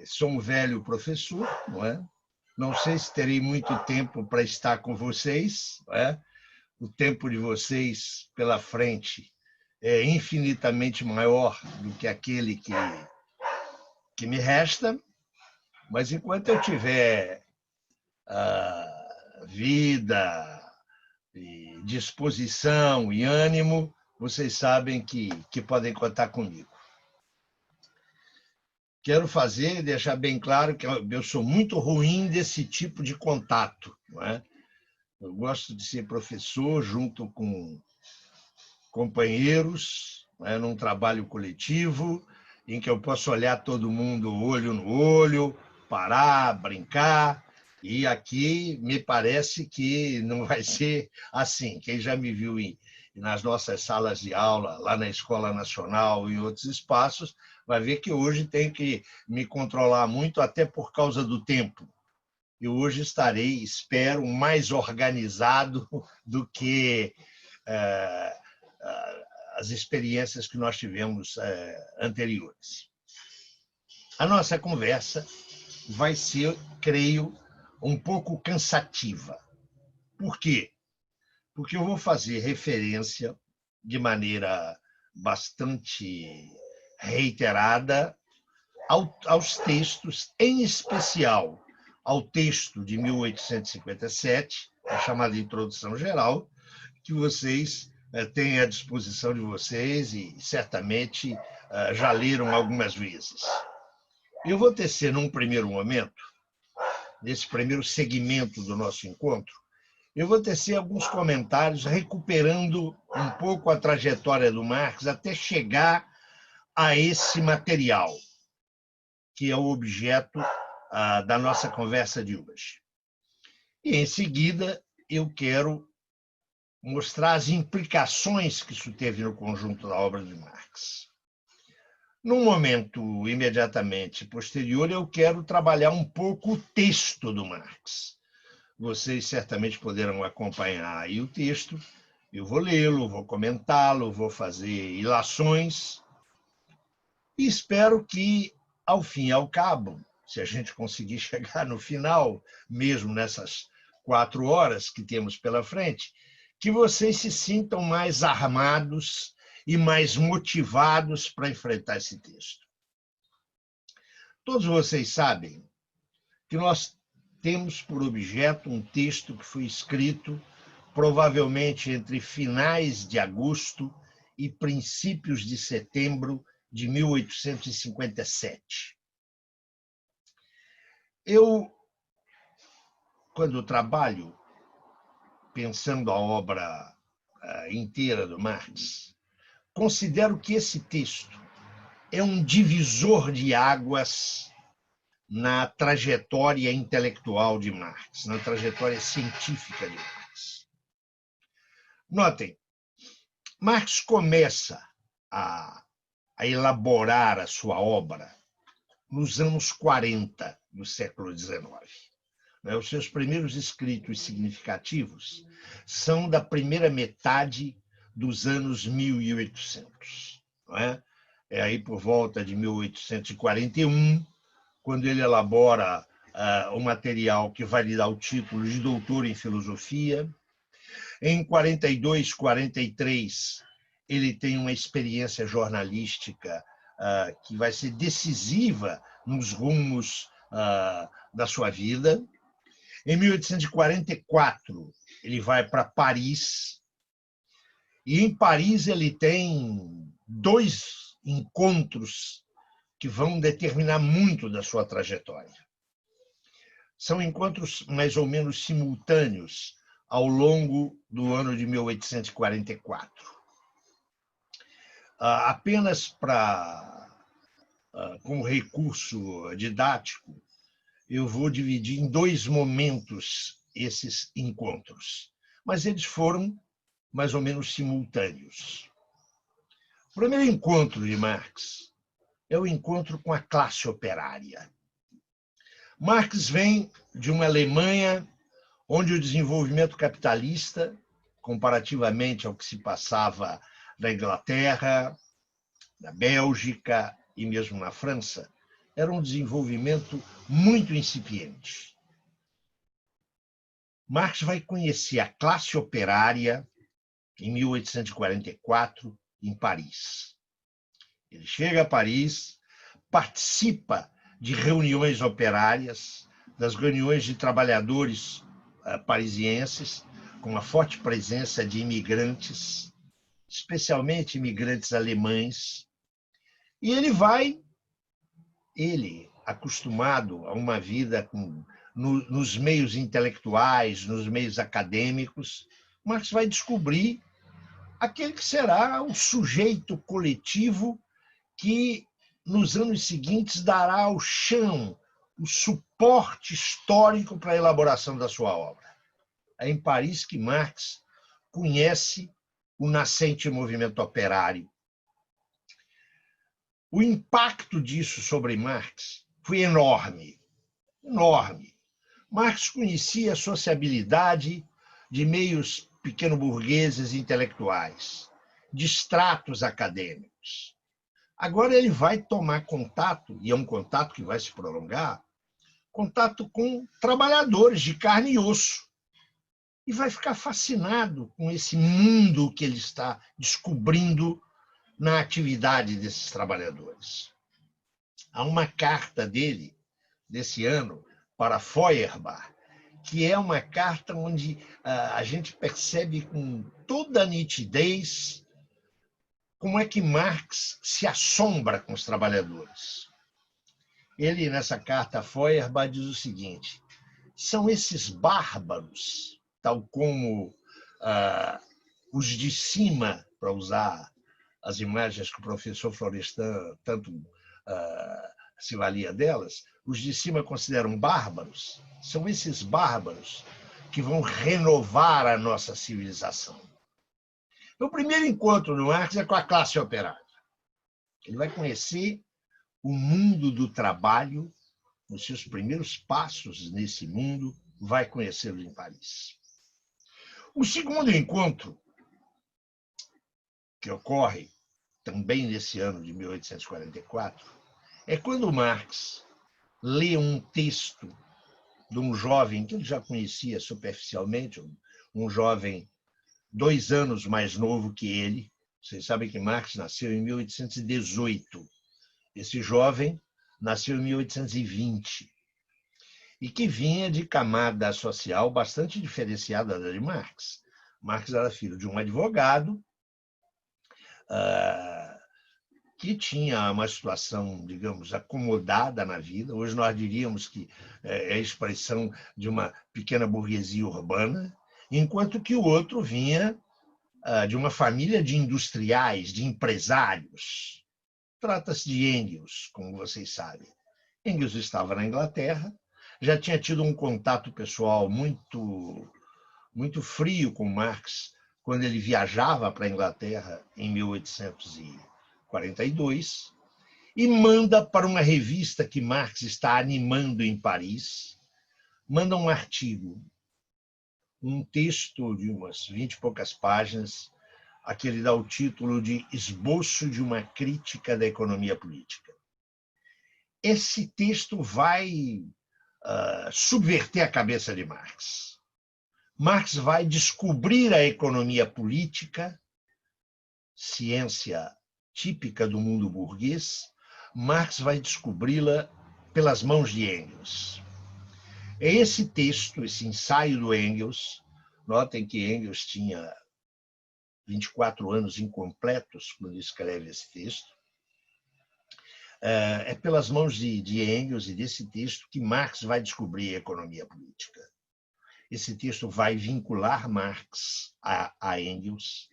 Sou um velho professor, não é? Não sei se terei muito tempo para estar com vocês, não é? O tempo de vocês pela frente é infinitamente maior do que aquele que me resta, mas enquanto eu tiver vida, e disposição e ânimo, vocês sabem que podem contar comigo. Quero deixar bem claro que eu sou muito ruim desse tipo de contato, não é? Eu gosto de ser professor junto com companheiros, não é? Num trabalho coletivo, em que eu posso olhar todo mundo olho no olho, parar, brincar, e aqui me parece que não vai ser assim. Quem já me viu nas nossas salas de aula, lá na Escola Nacional e em outros espaços, vai ver que hoje tenho que me controlar muito, até por causa do tempo. E hoje estarei, espero, mais organizado do que as experiências que nós tivemos anteriores. A nossa conversa vai ser, creio, um pouco cansativa. Por quê? Porque eu vou fazer referência de maneira bastante reiterada aos textos, em especial ao texto de 1857, a chamada Introdução Geral, que vocês têm à disposição de vocês e certamente já leram algumas vezes. Eu vou tecer, num primeiro momento, nesse primeiro segmento do nosso encontro, eu vou tecer alguns comentários recuperando um pouco a trajetória do Marx até chegar a esse material, que é o objeto da nossa conversa de hoje. E, em seguida, eu quero mostrar as implicações que isso teve no conjunto da obra de Marx. Num momento imediatamente posterior, eu quero trabalhar um pouco o texto do Marx. Vocês certamente poderão acompanhar aí o texto. Eu vou lê-lo, vou comentá-lo, vou fazer ilações e espero que, ao fim e ao cabo, se a gente conseguir chegar no final, mesmo nessas 4 horas que temos pela frente, que vocês se sintam mais armados e mais motivados para enfrentar esse texto. Todos vocês sabem que nós temos por objeto um texto que foi escrito provavelmente entre finais de agosto e princípios de setembro de 1857. Eu, quando trabalho pensando a obra inteira do Marx, considero que esse texto é um divisor de águas na trajetória intelectual de Marx, na trajetória científica de Marx. Notem, Marx começa a elaborar a sua obra nos anos 40 do século XIX. Os seus primeiros escritos significativos são da primeira metade dos anos 1800. É aí por volta de 1841, quando ele elabora um material que vai lhe dar o título de doutor em filosofia. Em 42, 43, ele tem uma experiência jornalística que vai ser decisiva nos rumos da sua vida. Em 1844, ele vai para Paris, e em Paris ele tem 2 encontros que vão determinar muito da sua trajetória. São encontros mais ou menos simultâneos ao longo do ano de 1844. Apenas com recurso didático, eu vou dividir em 2 momentos esses encontros, mas eles foram mais ou menos simultâneos. O primeiro encontro de Marx é o encontro com a classe operária. Marx vem de uma Alemanha onde o desenvolvimento capitalista, comparativamente ao que se passava na Inglaterra, na Bélgica e mesmo na França, era um desenvolvimento muito incipiente. Marx vai conhecer a classe operária em 1844, em Paris. Ele chega a Paris, participa de reuniões operárias, das reuniões de trabalhadores parisienses, com uma forte presença de imigrantes, especialmente imigrantes alemães. E ele, acostumado a uma vida nos meios intelectuais, nos meios acadêmicos, Marx vai descobrir aquele que será o sujeito coletivo que, nos anos seguintes, dará o chão, o suporte histórico para a elaboração da sua obra. É em Paris que Marx conhece o nascente movimento operário. O impacto disso sobre Marx foi enorme, enorme. Marx conhecia a sociabilidade de meios pequeno-burgueses intelectuais, de estratos acadêmicos. Agora ele vai tomar contato, e é um contato que vai se prolongar, contato com trabalhadores de carne e osso. E vai ficar fascinado com esse mundo que ele está descobrindo na atividade desses trabalhadores. Há uma carta dele, desse ano, para Feuerbach, que é uma carta onde a gente percebe com toda a nitidez como é que Marx se assombra com os trabalhadores. Ele, nessa carta a Feuerbach, diz o seguinte: são esses bárbaros, tal como os de cima, para usar as imagens que o professor Florestan tanto se valia delas, os de cima consideram bárbaros, são esses bárbaros que vão renovar a nossa civilização. O primeiro encontro do Marx é com a classe operária. Ele vai conhecer o mundo do trabalho, os seus primeiros passos nesse mundo, vai conhecê-lo em Paris. O segundo encontro, que ocorre também nesse ano de 1844, é quando Marx lê um texto de um jovem que ele já conhecia superficialmente, um jovem 2 anos mais novo que ele. Vocês sabem que Marx nasceu em 1818. Esse jovem nasceu em 1820 e que vinha de camada social bastante diferenciada da de Marx. Marx era filho de um advogado que tinha uma situação, digamos, acomodada na vida. Hoje nós diríamos que é a expressão de uma pequena burguesia urbana, enquanto que o outro vinha de uma família de industriais, de empresários. Trata-se de Engels, como vocês sabem. Engels estava na Inglaterra, já tinha tido um contato pessoal muito frio com Marx quando ele viajava para a Inglaterra em 1842 e manda para uma revista que Marx está animando em Paris, manda um artigo, um texto de umas 20 e poucas páginas, a que ele dá o título de Esboço de uma Crítica da Economia Política. Esse texto vai subverter a cabeça de Marx. Marx vai descobrir a economia política, ciência típica do mundo burguês. Marx vai descobri-la pelas mãos de Engels. É esse texto, esse ensaio do Engels, notem que Engels tinha 24 anos incompletos quando escreve esse texto, é pelas mãos de Engels e desse texto que Marx vai descobrir a economia política. Esse texto vai vincular Marx a Engels.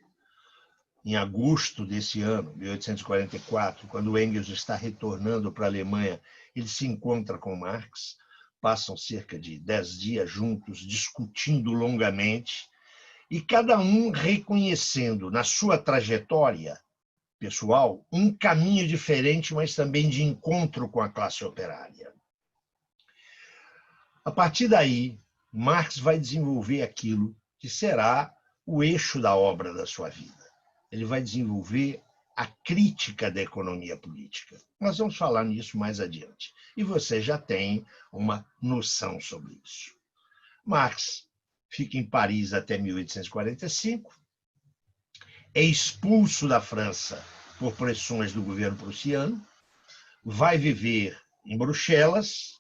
Em agosto desse ano, 1844, quando Engels está retornando para a Alemanha, ele se encontra com Marx, passam cerca de 10 dias juntos, discutindo longamente, e cada um reconhecendo na sua trajetória pessoal um caminho diferente, mas também de encontro com a classe operária. A partir daí, Marx vai desenvolver aquilo que será o eixo da obra da sua vida. Ele vai desenvolver a crítica da economia política. Nós vamos falar nisso mais adiante. E você já tem uma noção sobre isso. Marx fica em Paris até 1845, é expulso da França por pressões do governo prussiano, vai viver em Bruxelas,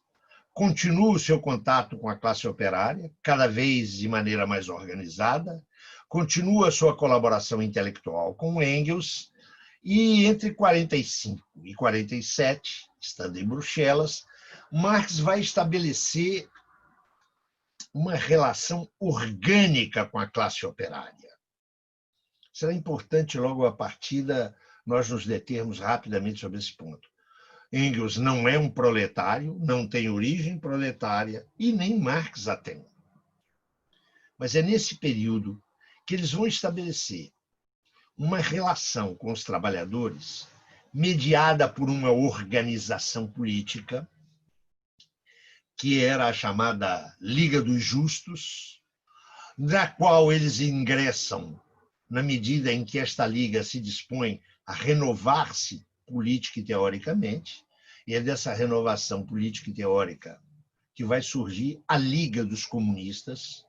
continua o seu contato com a classe operária, cada vez de maneira mais organizada, continua a sua colaboração intelectual com Engels, e entre 45 e 47, estando em Bruxelas, Marx vai estabelecer uma relação orgânica com a classe operária. Será importante, logo a partida, nós nos determos rapidamente sobre esse ponto. Engels não é um proletário, não tem origem proletária, e nem Marx a tem. Mas é nesse período que eles vão estabelecer uma relação com os trabalhadores mediada por uma organização política, que era a chamada Liga dos Justos, na qual eles ingressam na medida em que esta liga se dispõe a renovar-se política e teoricamente, e é dessa renovação política e teórica que vai surgir a Liga dos Comunistas,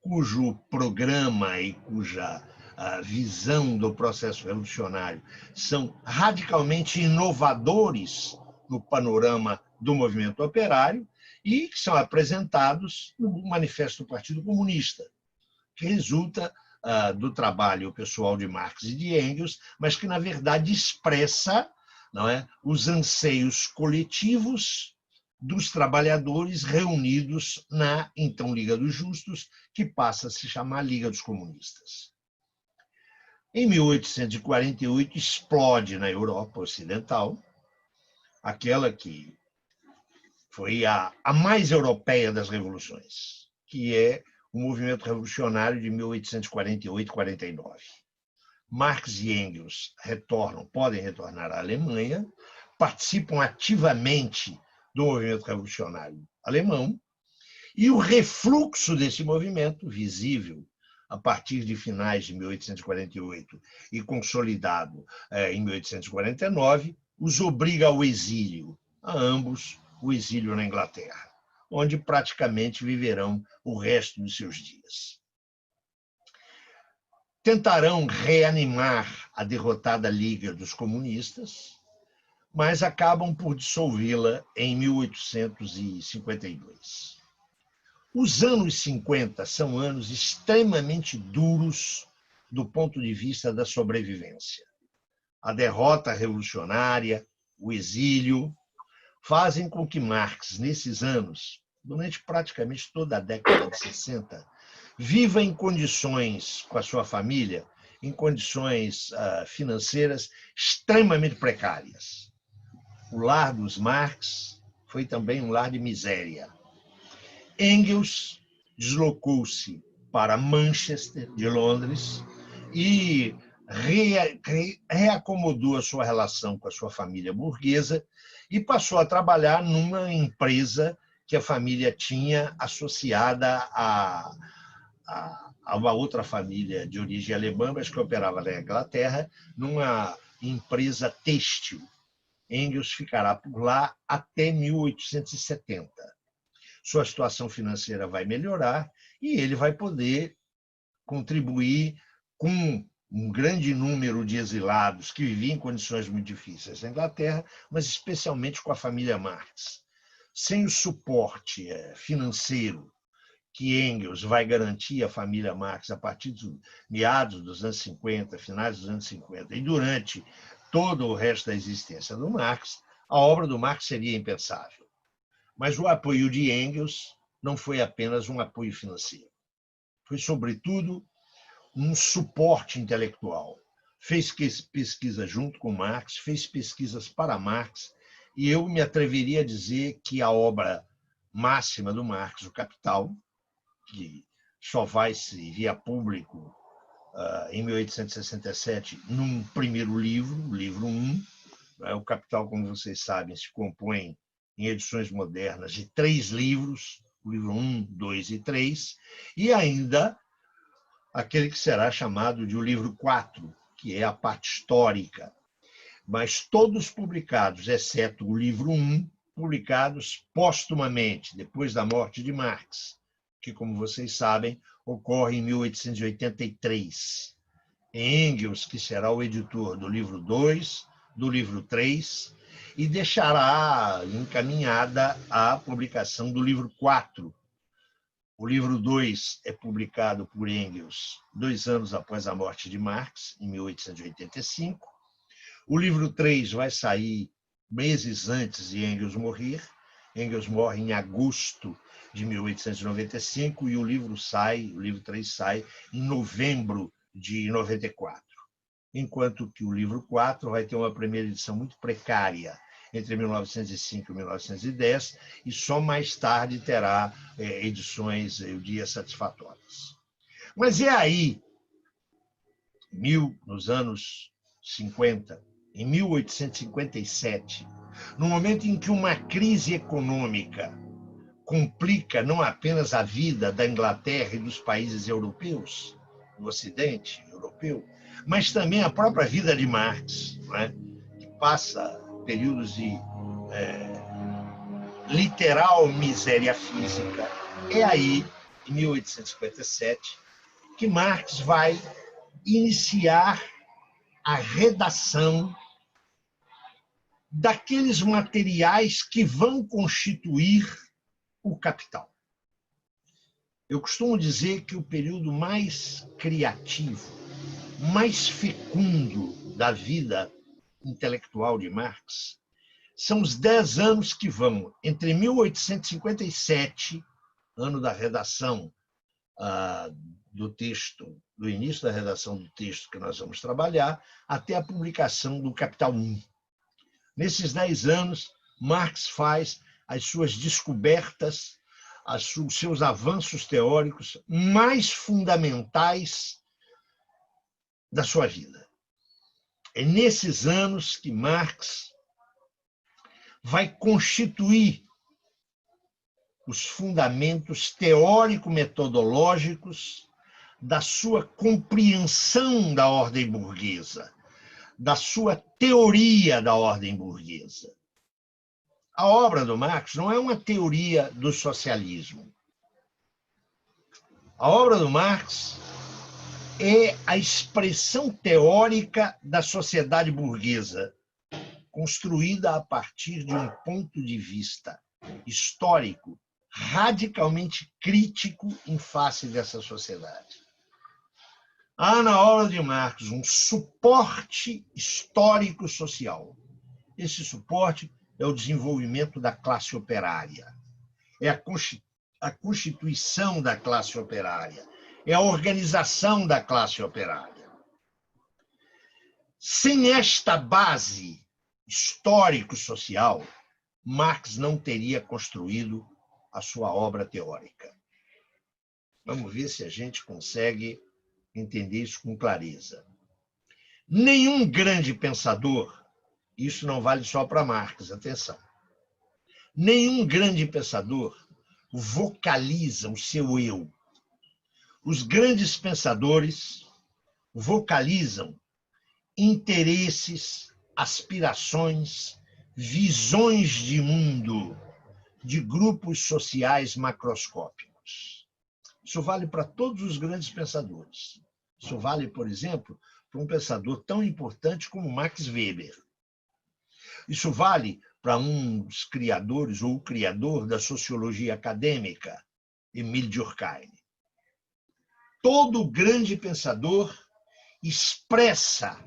cujo programa e cuja visão do processo revolucionário são radicalmente inovadores no panorama do movimento operário e que são apresentados no Manifesto do Partido Comunista, que resulta do trabalho pessoal de Marx e de Engels, mas que, na verdade, expressa, não é, os anseios coletivos dos trabalhadores reunidos na, então, Liga dos Justos, que passa a se chamar Liga dos Comunistas. Em 1848, explode na Europa Ocidental, aquela que foi a mais europeia das revoluções, que é o movimento revolucionário de 1848-49. Marx e Engels podem retornar à Alemanha, participam ativamente do movimento revolucionário alemão, e o refluxo desse movimento, visível a partir de finais de 1848 e consolidado em 1849, os obriga ao exílio, a ambos o exílio na Inglaterra, onde praticamente viverão o resto dos seus dias. Tentarão reanimar a derrotada Liga dos Comunistas, mas acabam por dissolvê-la em 1852. Os anos 50 são anos extremamente duros do ponto de vista da sobrevivência. A derrota revolucionária, o exílio, fazem com que Marx, nesses anos, durante praticamente toda a década de 60, viva em condições, com a sua família, em condições financeiras extremamente precárias. O lar dos Marx foi também um lar de miséria. Engels deslocou-se para Manchester, de Londres, e reacomodou a sua relação com a sua família burguesa e passou a trabalhar numa empresa que a família tinha associada a uma outra família de origem alemã, mas que operava na Inglaterra, numa empresa têxtil. Engels ficará por lá até 1870. Sua situação financeira vai melhorar e ele vai poder contribuir com um grande número de exilados que viviam em condições muito difíceis na Inglaterra, mas especialmente com a família Marx. Sem o suporte financeiro que Engels vai garantir à família Marx a partir dos meados dos anos 50, finais dos anos 50, e durante todo o resto da existência do Marx, a obra do Marx seria impensável. Mas o apoio de Engels não foi apenas um apoio financeiro. Foi, sobretudo, um suporte intelectual. Fez pesquisa junto com Marx, fez pesquisas para Marx, e eu me atreveria a dizer que a obra máxima do Marx, O Capital, que só vai se vir a público em 1867, num primeiro livro, o livro 1. O Capital, como vocês sabem, se compõe em edições modernas de 3 livros, o livro 1, 2 e 3, e ainda aquele que será chamado de o livro 4, que é a parte histórica, mas todos publicados, exceto o livro 1, publicados póstumamente, depois da morte de Marx, que, como vocês sabem, ocorre em 1883. Engels, que será o editor do livro 2, do livro 3, e deixará encaminhada a publicação do livro 4. O livro 2 é publicado por Engels 2 anos após a morte de Marx, em 1885. O livro 3 vai sair meses antes de Engels morrer. Engels morre em agosto de 1895 e o livro 3 sai em novembro de 94. Enquanto que o livro 4 vai ter uma primeira edição muito precária, entre 1905 e 1910, e só mais tarde terá edições, eu diria, satisfatórias. Mas é aí, nos anos 50, em 1857, no momento em que uma crise econômica complica não apenas a vida da Inglaterra e dos países europeus, do Ocidente europeu, mas também a própria vida de Marx, não é? Que passa períodos de literal miséria física. É aí, em 1857, que Marx vai iniciar a redação daqueles materiais que vão constituir o Capital. Eu costumo dizer que o período mais criativo, mais fecundo da vida intelectual de Marx são os 10 anos que vão entre 1857, ano da redação do texto, do início da redação do texto que nós vamos trabalhar, até a publicação do Capital 1. Nesses 10 anos, Marx faz as suas descobertas, os seus avanços teóricos mais fundamentais da sua vida. É nesses anos que Marx vai constituir os fundamentos teórico-metodológicos da sua compreensão da ordem burguesa, da sua teoria da ordem burguesa. A obra do Marx não é uma teoria do socialismo. A obra do Marx é a expressão teórica da sociedade burguesa, construída a partir de um ponto de vista histórico radicalmente crítico em face dessa sociedade. Há na obra de Marx um suporte histórico-social. Esse suporte é o desenvolvimento da classe operária, é a constituição da classe operária, é a organização da classe operária. Sem esta base histórico-social, Marx não teria construído a sua obra teórica. Vamos ver se a gente consegue entender isso com clareza. Nenhum grande pensador, isso não vale só para Marx, atenção, nenhum grande pensador vocaliza o seu eu. Os grandes pensadores vocalizam interesses, aspirações, visões de mundo de grupos sociais macroscópicos. Isso vale para todos os grandes pensadores. Isso vale, por exemplo, para um pensador tão importante como Max Weber. Isso vale para um dos criadores, ou o criador da sociologia acadêmica, Émile Durkheim. Todo grande pensador expressa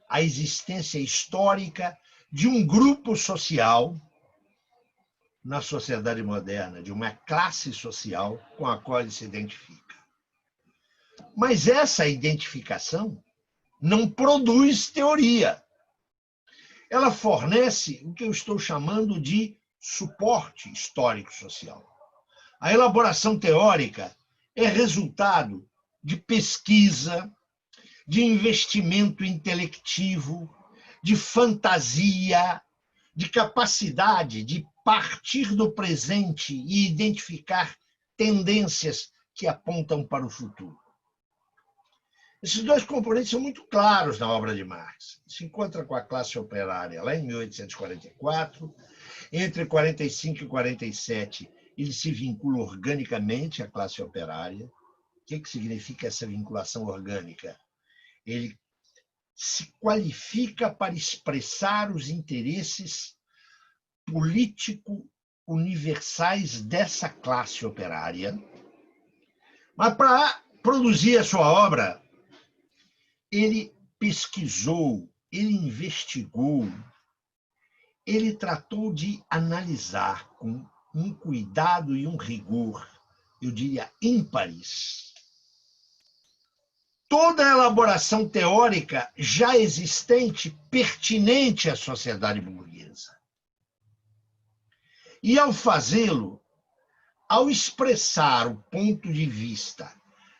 a existência histórica de um grupo social na sociedade moderna, de uma classe social com a qual ele se identifica. Mas essa identificação não produz teoria. Ela fornece o que eu estou chamando de suporte histórico-social. A elaboração teórica é resultado de pesquisa, de investimento intelectivo, de fantasia, de capacidade de partir do presente e identificar tendências que apontam para o futuro. Esses dois componentes são muito claros na obra de Marx. Se encontra com a classe operária lá em 1844, entre 45 e 47, ele se vincula organicamente à classe operária. O que significa essa vinculação orgânica? Ele se qualifica para expressar os interesses político-universais dessa classe operária. Mas para produzir a sua obra, ele pesquisou, ele investigou, ele tratou de analisar com um cuidado e um rigor, eu diria, ímpares, toda a elaboração teórica já existente, pertinente à sociedade burguesa. E, ao fazê-lo, ao expressar o ponto de vista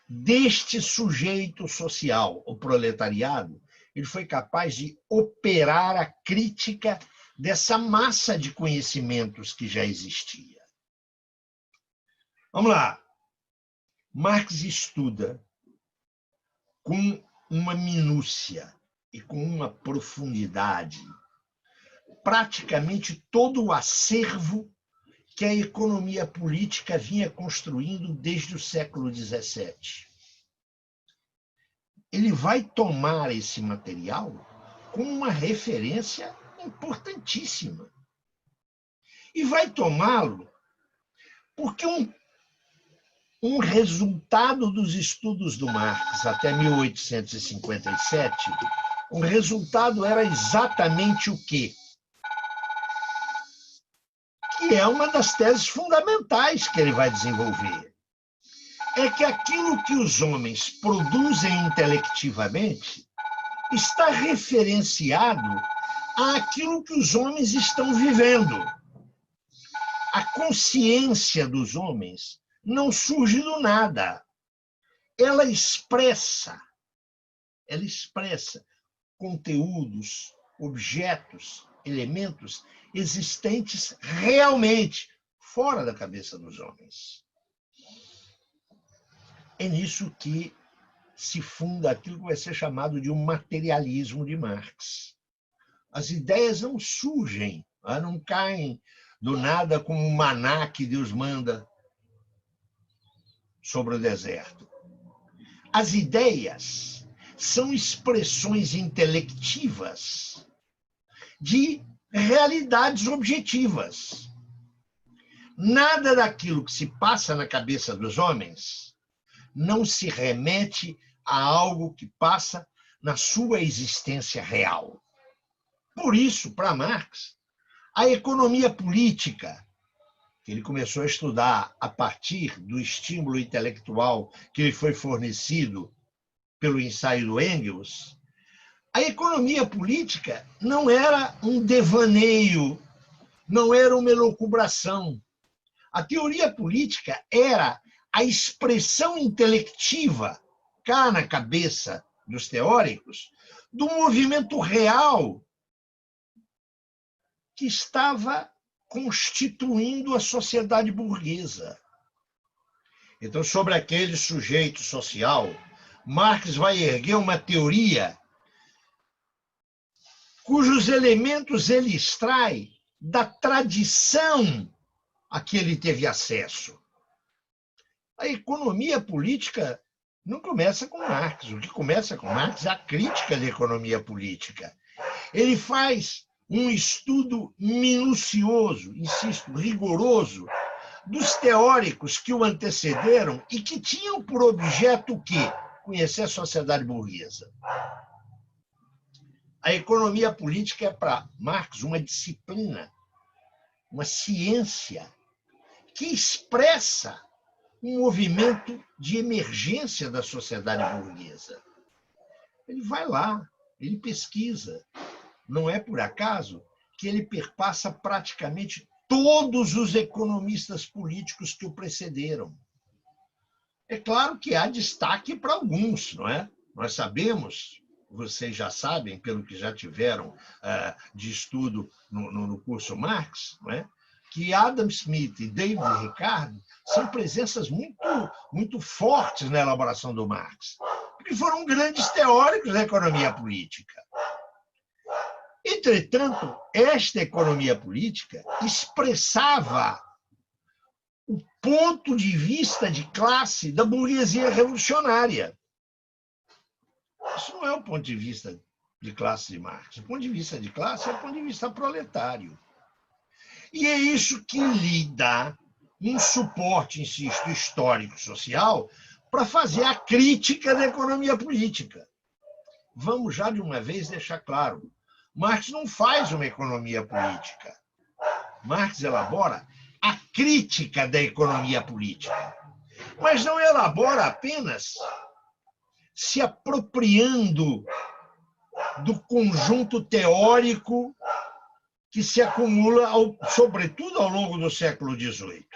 deste sujeito social, o proletariado, ele foi capaz de operar a crítica dessa massa de conhecimentos que já existia. Vamos lá. Marx estuda com uma minúcia e com uma profundidade praticamente todo o acervo que a economia política vinha construindo desde o século XVII. Ele vai tomar esse material como uma referência importantíssima. E vai tomá-lo porque um resultado dos estudos do Marx até 1857, o resultado era exatamente o quê? Que é uma das teses fundamentais que ele vai desenvolver. É que aquilo que os homens produzem intelectivamente está referenciado àquilo que os homens estão vivendo. A consciência dos homens não surge do nada. Ela expressa conteúdos, objetos, elementos existentes realmente fora da cabeça dos homens. É nisso que se funda aquilo que vai ser chamado de um materialismo de Marx. As ideias não surgem, não caem do nada como um maná que Deus manda sobre o deserto. As ideias são expressões intelectivas de realidades objetivas. Nada daquilo que se passa na cabeça dos homens não se remete a algo que passa na sua existência real. Por isso, para Marx, a economia política, que ele começou a estudar a partir do estímulo intelectual que lhe foi fornecido pelo ensaio do Engels, a economia política não era um devaneio, não era uma elucubração. A teoria política era a expressão intelectiva, cá na cabeça dos teóricos, do movimento real que estava constituindo a sociedade burguesa. Então, sobre aquele sujeito social, Marx vai erguer uma teoria cujos elementos ele extrai da tradição a que ele teve acesso. A economia política não começa com Marx. O que começa com Marx é a crítica da economia política. Ele faz um estudo minucioso, insisto, rigoroso, dos teóricos que o antecederam e que tinham por objeto o quê? Conhecer a sociedade burguesa. A economia política é, para Marx, uma disciplina, uma ciência que expressa um movimento de emergência da sociedade burguesa. Ele vai lá, ele pesquisa. Não é por acaso que ele perpassa praticamente todos os economistas políticos que o precederam. É claro que há destaque para alguns, não é? Nós sabemos, vocês já sabem, pelo que já tiveram de estudo no curso Marx, não é? que Adam Smith e David Ricardo são presenças muito fortes na elaboração do Marx, porque foram grandes teóricos da economia política. Entretanto, esta economia política expressava o ponto de vista de classe da burguesia revolucionária. Isso não é o ponto de vista de classe de Marx. O ponto de vista de classe é o ponto de vista proletário. E é isso que lhe dá um suporte, insisto, histórico-social para fazer a crítica da economia política. Vamos já de uma vez deixar claro, Marx não faz uma economia política. Marx elabora a crítica da economia política, mas não elabora apenas se apropriando do conjunto teórico que se acumula, sobretudo ao longo do século XVIII.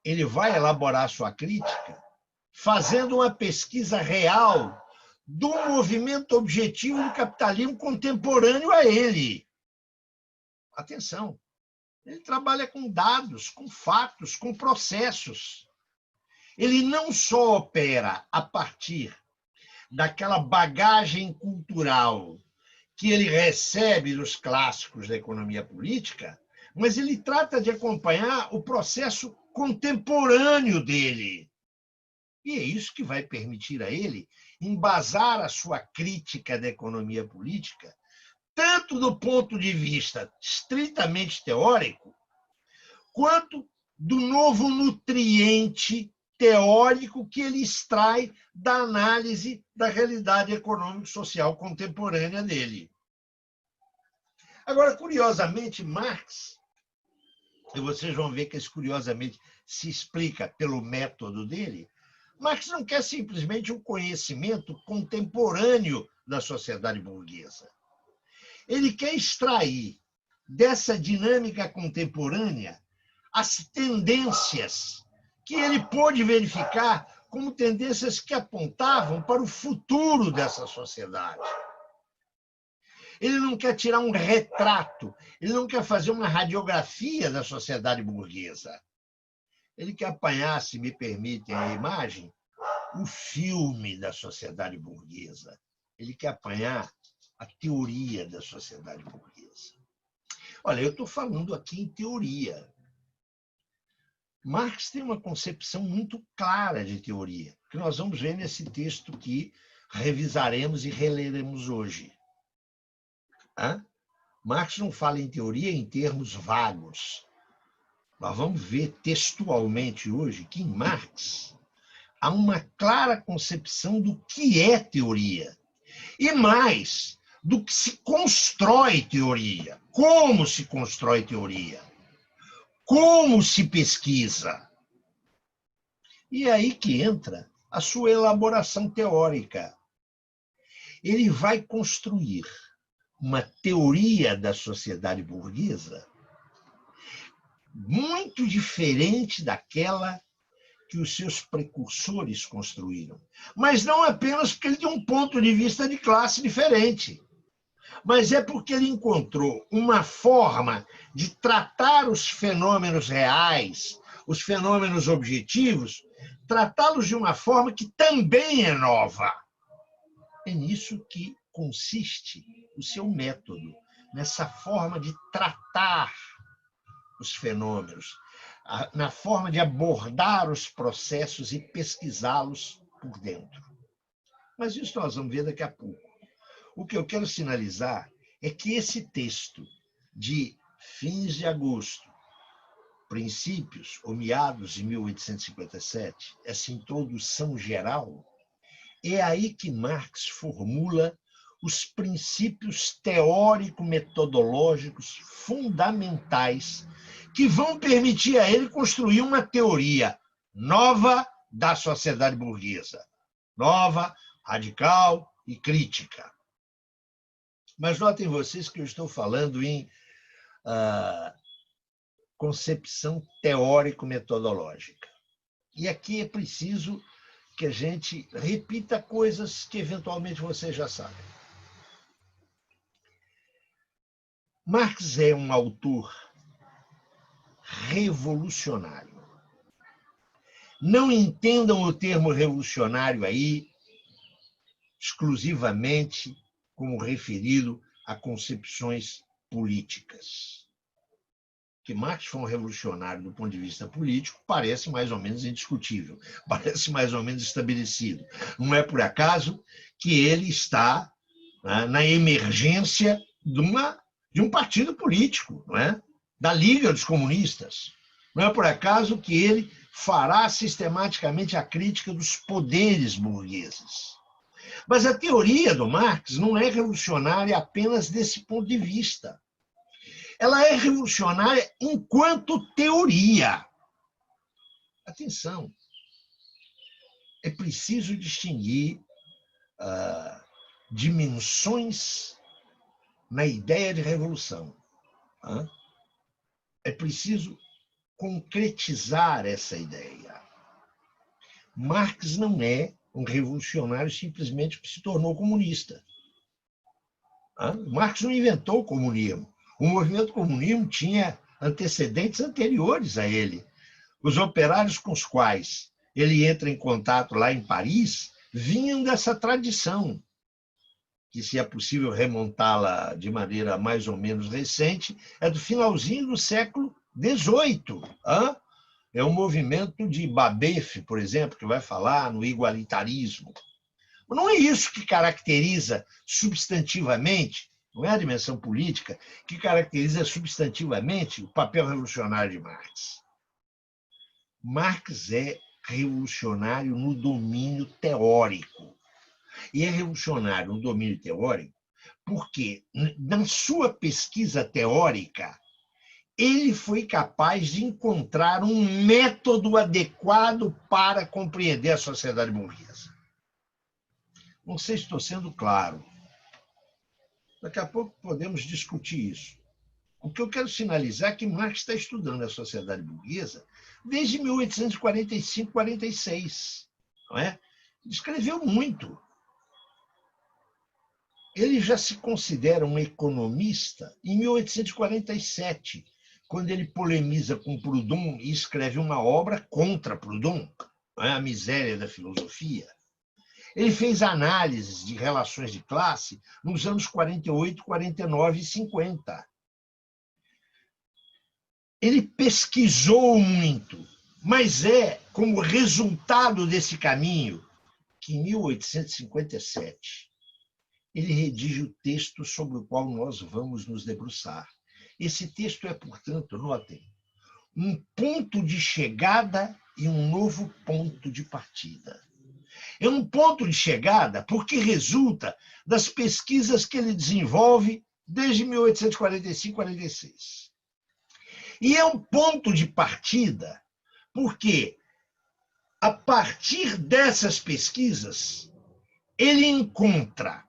Ele vai elaborar sua crítica fazendo uma pesquisa real do movimento objetivo do capitalismo contemporâneo a ele. Atenção, ele trabalha com dados, com fatos, com processos. Ele não só opera a partir daquela bagagem cultural que ele recebe dos clássicos da economia política, mas ele trata de acompanhar o processo contemporâneo dele. E é isso que vai permitir a ele embasar a sua crítica da economia política, tanto do ponto de vista estritamente teórico, quanto do novo nutriente teórico que ele extrai da análise da realidade econômico-social contemporânea dele. Agora, curiosamente, Marx, e vocês vão ver que esse curiosamente se explica pelo método dele, Marx não quer simplesmente um conhecimento contemporâneo da sociedade burguesa. Ele quer extrair dessa dinâmica contemporânea as tendências que ele pôde verificar como tendências que apontavam para o futuro dessa sociedade. Ele não quer tirar um retrato, ele não quer fazer uma radiografia da sociedade burguesa. Ele quer apanhar, se me permitem a imagem, o filme da sociedade burguesa. Ele quer apanhar a teoria da sociedade burguesa. Olha, eu estou falando aqui em teoria. Marx tem uma concepção muito clara de teoria, que nós vamos ver nesse texto que revisaremos e releremos hoje. Marx não fala em teoria em termos vagos. Nós vamos ver textualmente hoje que em Marx há uma clara concepção do que é teoria. E mais, do que se constrói teoria. Como se constrói teoria. Como se pesquisa. E é aí que entra a sua elaboração teórica. Ele vai construir uma teoria da sociedade burguesa muito diferente daquela que os seus precursores construíram. Mas não apenas porque ele tem um ponto de vista de classe diferente, mas é porque ele encontrou uma forma de tratar os fenômenos reais, os fenômenos objetivos, tratá-los de uma forma que também é nova. É nisso que consiste o seu método, nessa forma de tratar os fenômenos, na forma de abordar os processos e pesquisá-los por dentro. Mas isso nós vamos ver daqui a pouco. O que eu quero sinalizar é que esse texto de fins de agosto, princípios ou meados de 1857, essa introdução geral, é aí que Marx formula os princípios teórico-metodológicos fundamentais que vão permitir a ele construir uma teoria nova da sociedade burguesa. Nova, radical e crítica. Mas notem vocês que eu estou falando em concepção teórico-metodológica. E aqui é preciso que a gente repita coisas que eventualmente vocês já sabem. Marx é um autor revolucionário. Não entendam o termo revolucionário aí exclusivamente como referido a concepções políticas. Que Marx foi um revolucionário do ponto de vista político parece mais ou menos indiscutível, parece mais ou menos estabelecido. Não é por acaso que ele está, né, na emergência de um partido político, não é? Da Liga dos Comunistas. Não é por acaso que ele fará sistematicamente a crítica dos poderes burgueses. Mas a teoria do Marx não é revolucionária apenas desse ponto de vista. Ela é revolucionária enquanto teoria. Atenção, é preciso distinguir dimensões na ideia de revolução. É preciso concretizar essa ideia. Marx não é um revolucionário simplesmente porque se tornou comunista. Marx não inventou o comunismo. O movimento comunismo tinha antecedentes anteriores a ele. Os operários com os quais ele entra em contato lá em Paris vinham dessa tradição, que, se é possível remontá-la de maneira mais ou menos recente, é do finalzinho do século XVIII. É um movimento de Babeuf, por exemplo, que vai falar no igualitarismo. Não é isso que caracteriza substantivamente, não é a dimensão política, que caracteriza substantivamente o papel revolucionário de Marx. Marx é revolucionário no domínio teórico. E é revolucionário no domínio teórico porque, na sua pesquisa teórica, ele foi capaz de encontrar um método adequado para compreender a sociedade burguesa. Não sei se estou sendo claro. Daqui a pouco podemos discutir isso. O que eu quero sinalizar é que Marx está estudando a sociedade burguesa desde 1845, 46. Não é? Ele escreveu muito. Ele já se considera um economista em 1847, quando ele polemiza com Proudhon e escreve uma obra contra Proudhon, A Miséria da Filosofia. Ele fez análises de relações de classe nos anos 48, 49 e 50. Ele pesquisou muito, mas é como resultado desse caminho que, em 1857, ele redige o texto sobre o qual nós vamos nos debruçar. Esse texto é, portanto, notem, um ponto de chegada e um novo ponto de partida. É um ponto de chegada porque resulta das pesquisas que ele desenvolve desde 1845, 46. E é um ponto de partida porque, a partir dessas pesquisas, ele encontra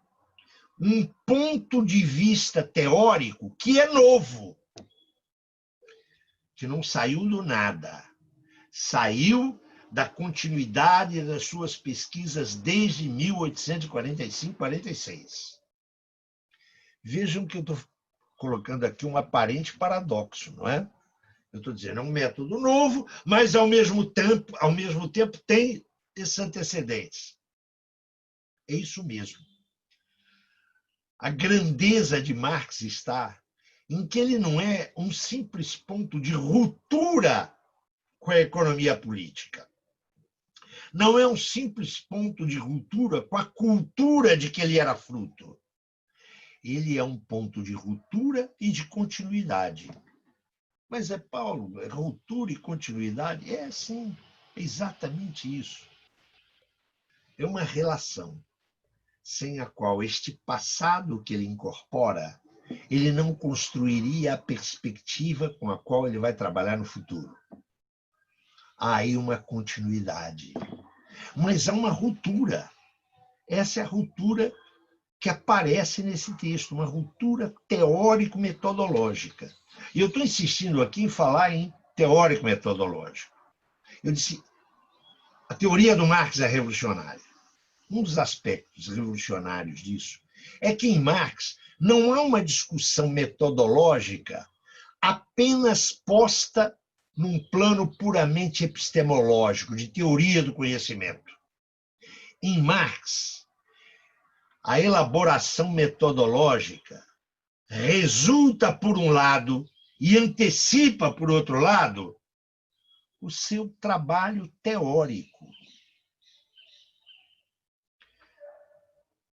um ponto de vista teórico que é novo, que não saiu do nada, saiu da continuidade das suas pesquisas desde 1845, 46. Vejam que eu estou colocando aqui um aparente paradoxo, não é? Eu estou dizendo, é um método novo, mas ao mesmo tempo tem esses antecedentes. É isso mesmo. A grandeza de Marx está em que ele não é um simples ponto de ruptura com a economia política. Não é um simples ponto de ruptura com a cultura de que ele era fruto. Ele é um ponto de ruptura e de continuidade. Mas Paulo, ruptura e continuidade? É sim, é exatamente isso. É uma relação sem a qual este passado que ele incorpora, ele não construiria a perspectiva com a qual ele vai trabalhar no futuro. Há aí uma continuidade. Mas há uma ruptura. Essa é a ruptura que aparece nesse texto, uma ruptura teórico-metodológica. E eu estou insistindo aqui em falar em teórico-metodológico. Eu disse, a teoria do Marx é revolucionária. Um dos aspectos revolucionários disso é que, em Marx, não há uma discussão metodológica apenas posta num plano puramente epistemológico, de teoria do conhecimento. Em Marx, a elaboração metodológica resulta, por um lado, e antecipa, por outro lado, o seu trabalho teórico.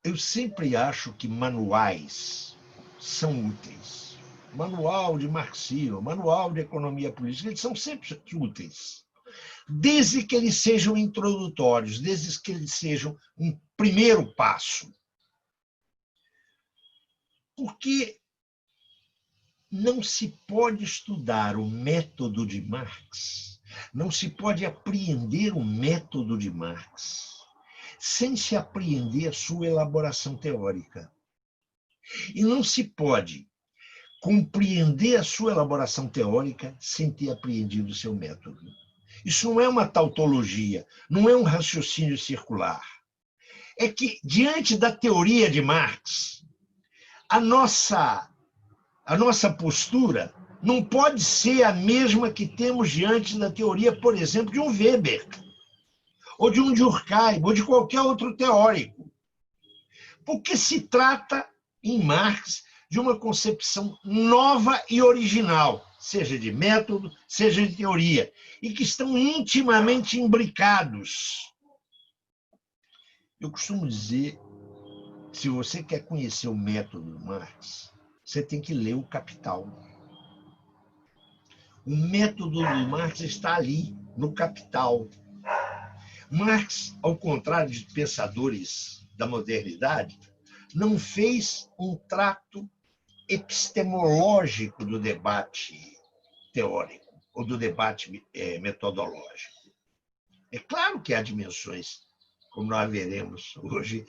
Eu sempre acho que manuais são úteis. Manual de marxismo, manual de economia política, eles são sempre úteis, desde que eles sejam introdutórios, desde que eles sejam um primeiro passo. Porque não se pode estudar o método de Marx, não se pode apreender o método de Marx sem se apreender a sua elaboração teórica. E não se pode compreender a sua elaboração teórica sem ter apreendido o seu método. Isso não é uma tautologia, não é um raciocínio circular. É que, diante da teoria de Marx, a nossa postura não pode ser a mesma que temos diante da teoria, por exemplo, de um Weber, ou de um Durkheim, ou de qualquer outro teórico. Porque se trata, em Marx, de uma concepção nova e original, seja de método, seja de teoria, e que estão intimamente imbricados. Eu costumo dizer, se você quer conhecer o método do Marx, você tem que ler o Capital. O método do Marx está ali, no Capital. Marx, ao contrário de pensadores da modernidade, não fez um trato epistemológico do debate teórico ou do debate metodológico. É claro que há dimensões, como nós veremos hoje,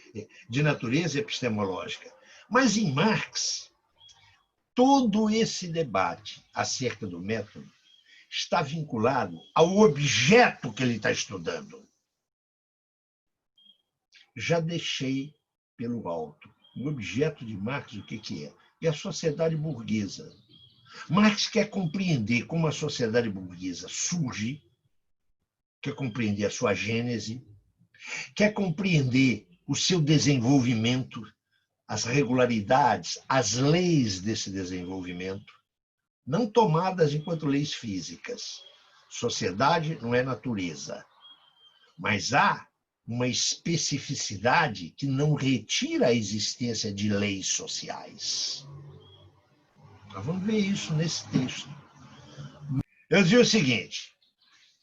de natureza epistemológica, mas em Marx, todo esse debate acerca do método está vinculado ao objeto que ele está estudando. Já deixei pelo alto. O objeto de Marx, o que é? É a sociedade burguesa. Marx quer compreender como a sociedade burguesa surge, quer compreender a sua gênese, quer compreender o seu desenvolvimento, as regularidades, as leis desse desenvolvimento, não tomadas enquanto leis físicas. Sociedade não é natureza, mas há uma especificidade que não retira a existência de leis sociais. Nós vamos ver isso nesse texto. Eu dizia o seguinte,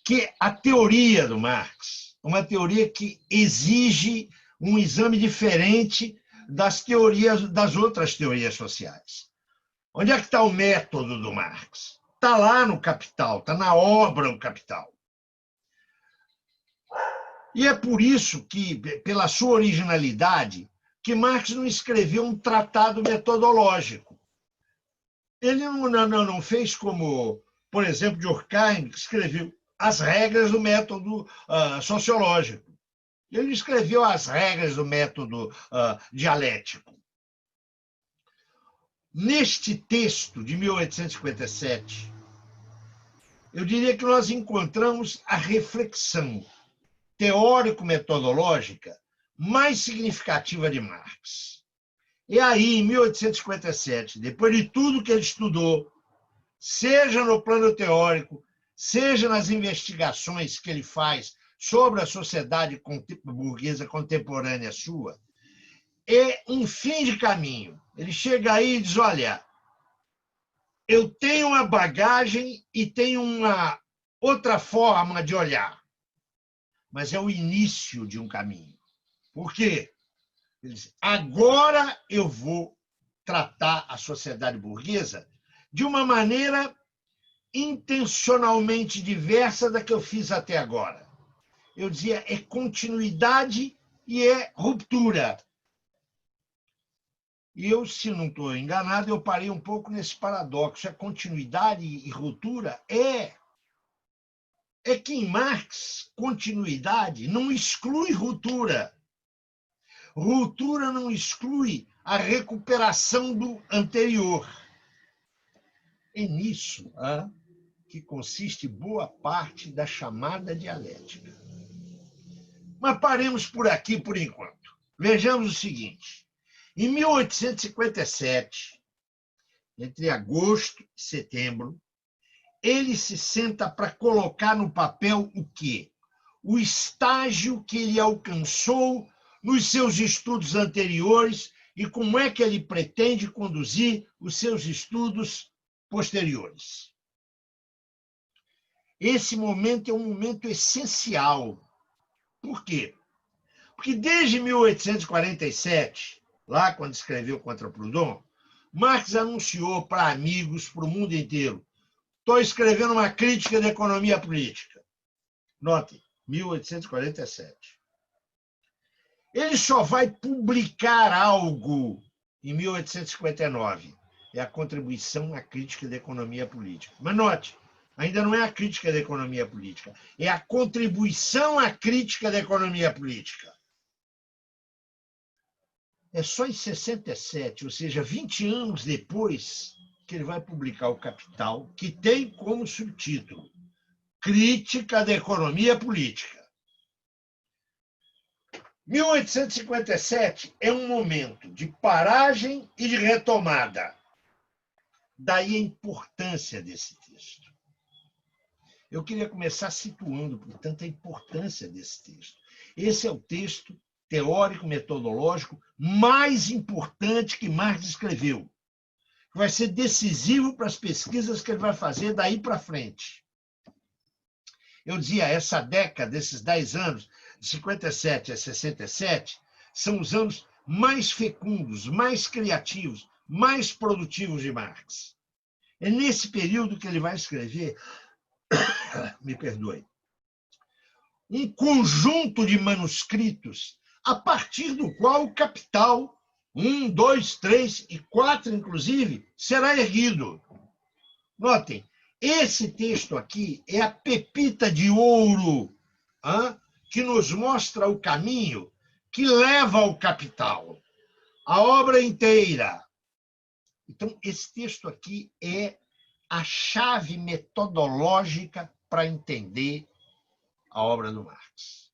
que a teoria do Marx, uma teoria que exige um exame diferente das outras teorias sociais. Onde é que está o método do Marx? Está lá no Capital, está na obra O Capital. E é por isso que, pela sua originalidade, que Marx não escreveu um tratado metodológico. Ele não fez como, por exemplo, Durkheim, que escreveu as regras do método sociológico. Ele escreveu as regras do método dialético. Neste texto de 1857, eu diria que nós encontramos a reflexão teórico-metodológica mais significativa de Marx. E aí, em 1857, depois de tudo que ele estudou, seja no plano teórico, seja nas investigações que ele faz sobre a sociedade burguesa contemporânea sua, é um fim de caminho. Ele chega aí e diz, olha, eu tenho uma bagagem e tenho uma outra forma de olhar, mas é o início de um caminho. Por quê? Ele diz, agora eu vou tratar a sociedade burguesa de uma maneira intencionalmente diversa da que eu fiz até agora. Eu dizia, é continuidade e é ruptura. E eu, se não estou enganado, eu parei um pouco nesse paradoxo. A continuidade e ruptura é que em Marx, continuidade não exclui ruptura. Ruptura não exclui a recuperação do anterior. É nisso que consiste boa parte da chamada dialética. Mas paremos por aqui por enquanto. Vejamos o seguinte. Em 1857, entre agosto e setembro, ele se senta para colocar no papel o quê? O estágio que ele alcançou nos seus estudos anteriores e como é que ele pretende conduzir os seus estudos posteriores. Esse momento é um momento essencial. Por quê? Porque desde 1847, lá quando escreveu Contra Proudhon, Marx anunciou para amigos, para o mundo inteiro: estou escrevendo uma crítica da economia política. Notem, 1847. Ele só vai publicar algo em 1859. É a contribuição à crítica da economia política. Mas note, ainda não é a crítica da economia política, é a contribuição à crítica da economia política. É só em 67, ou seja, 20 anos depois, que ele vai publicar O Capital, que tem como subtítulo Crítica da Economia Política. 1857 é um momento de paragem e de retomada. Daí a importância desse texto. Eu queria começar situando, portanto, a importância desse texto. Esse é o texto teórico-metodológico mais importante que Marx escreveu. Vai ser decisivo para as pesquisas que ele vai fazer daí para frente. Eu dizia, essa década, esses 10 anos, de 57 a 67, são os anos mais fecundos, mais criativos, mais produtivos de Marx. É nesse período que ele vai escrever, me perdoe, um conjunto de manuscritos a partir do qual o Capital, 1, 2, 3 e 4, inclusive, será erguido. Notem, esse texto aqui é a pepita de ouro que nos mostra o caminho que leva ao Capital, a obra inteira. Então, esse texto aqui é a chave metodológica para entender a obra do Marx.